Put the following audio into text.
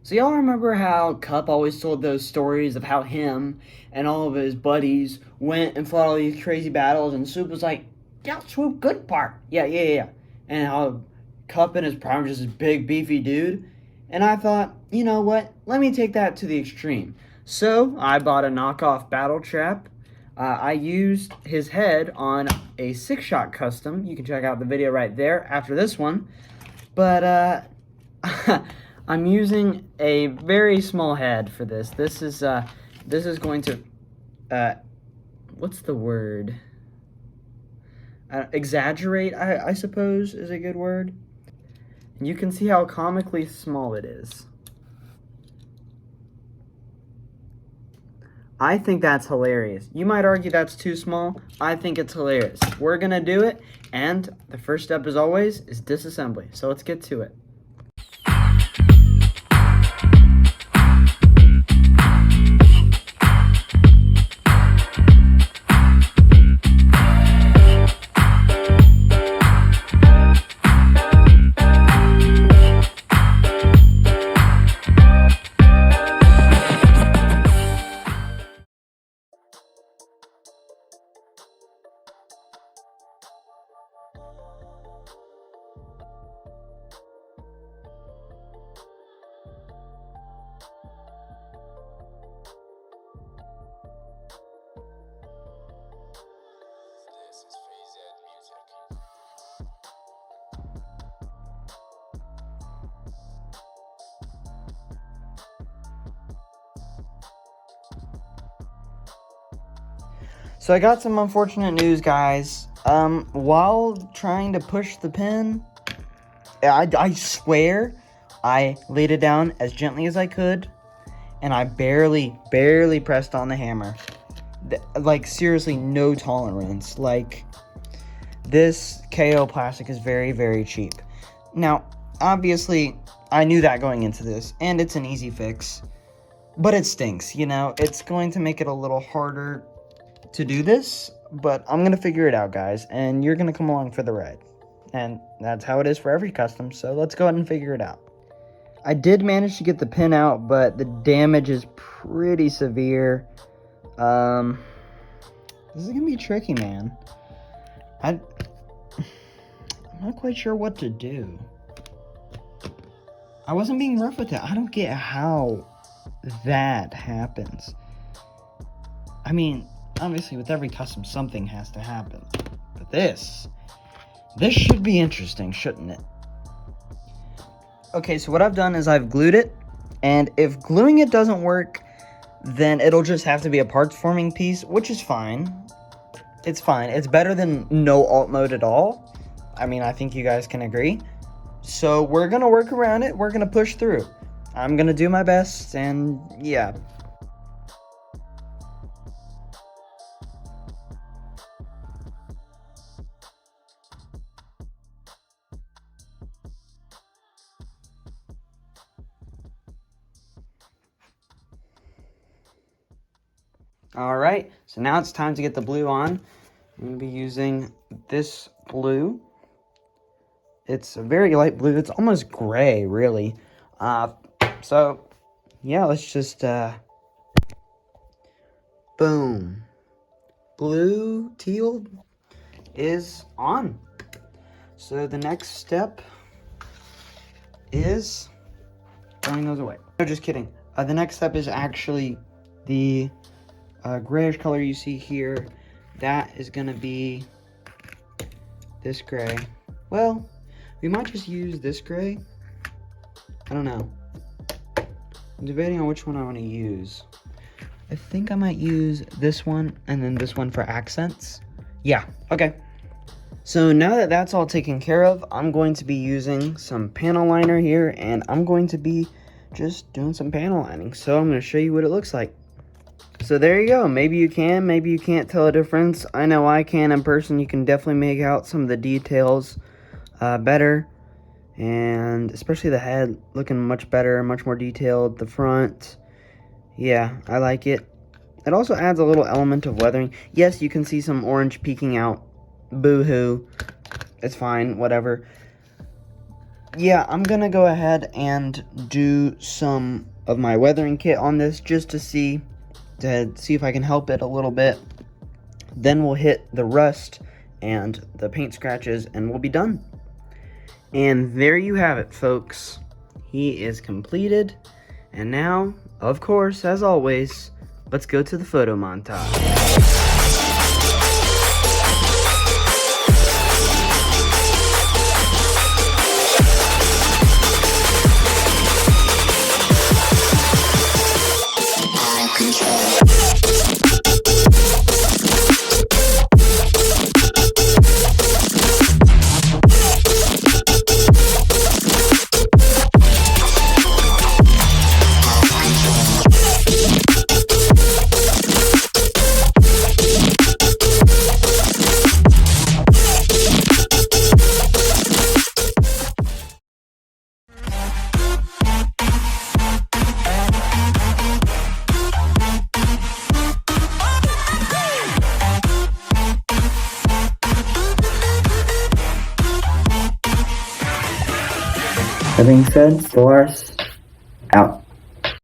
So y'all remember how Cup always told those stories of how him and all of his buddies went and fought all these crazy battles, and Swoop was like, "Yeah, Swoop, good part. Yeah. And how Cup in his prime was just this big, beefy dude. And I thought, you know what? Let me take that to the extreme. So I bought a knockoff battle trap. I used his head on a 6-shot custom. You can check out the video right there after this one. But I'm using a very small head for this. This is going to what's the word? Exaggerate, I suppose, is a good word. And you can see how comically small it is. I think that's hilarious. You might argue that's too small. I think it's hilarious. We're gonna do it, and the first step, as always, is disassembly. So let's get to it. So I got some unfortunate news, guys. While trying to push the pin, I swear I laid it down as gently as I could, and I barely pressed on the hammer. Like, seriously, no tolerance. Like, this KO plastic is very cheap. Now, obviously, I knew that going into this, and it's an easy fix, but it stinks, you know? It's going to make it a little harder to do this, but I'm gonna figure it out, guys, and you're gonna come along for the ride. And that's how it is for every custom, so let's go ahead and figure it out. I did manage to get the pin out, but the damage is pretty severe. This is gonna be tricky, man. I'm not quite sure what to do. I wasn't being rough with it. I don't get how that happens. I mean, obviously, with every custom, something has to happen. But this should be interesting, shouldn't it? Okay, so what I've done is I've glued it, and if gluing it doesn't work, then it'll just have to be a parts forming piece, which is fine. It's fine. It's better than no alt mode at all. I mean, I think you guys can agree. So we're gonna work around it. We're gonna push through. I'm gonna do my best, and yeah. Alright, so now it's time to get the blue on. I'm going to be using this blue. It's a very light blue. It's almost gray, really. So, yeah, let's just, boom. Blue teal is on. So the next step is throwing those away. No, just kidding. The next step is actually the grayish color you see here. That is gonna be this gray. Well, we might just use this gray. I don't know. I'm debating on which one I want to use. I think I might use this one and then this one for accents. Yeah, okay. So now that that's all taken care of, I'm going to be using some panel liner here, and I'm going to be just doing some panel lining. So I'm going to show you what it looks like. So there you go. Maybe you can, maybe you can't tell a difference. I know I can in person. You can definitely make out some of the details better. And especially the head looking much better, much more detailed. The front, yeah, I like it. It also adds a little element of weathering. Yes, you can see some orange peeking out. Boo-hoo. It's fine, whatever. yeah, I'm gonna go ahead and do some of my weathering kit on this just to see if I can help it a little bit. Then we'll hit the rust and the paint scratches and we'll be done. And there you have it, folks. He is completed. And now, of course, as always, let's go to the photo montage. That being said, Solaris out.